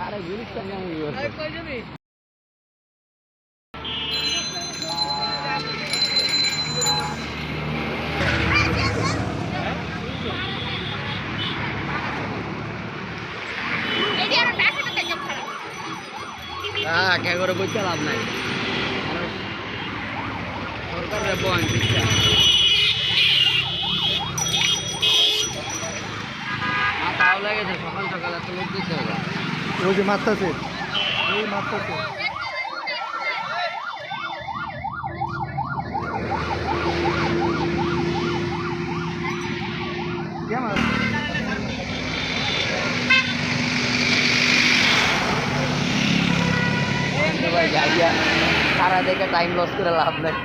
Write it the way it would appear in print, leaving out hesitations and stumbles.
আরে গুলিস্তান কেমন হ্যাঁ কে করে বইতে লাভ নাই সরকারের বন শিক্ষা মাথাও লেগেছে সকাল সকাল এত লোক দিতে হবে ওই যে মারতেছে ওই মারতেছে ভাই যাইয়া সারা দেখে টাইম লস করে লাভ নাই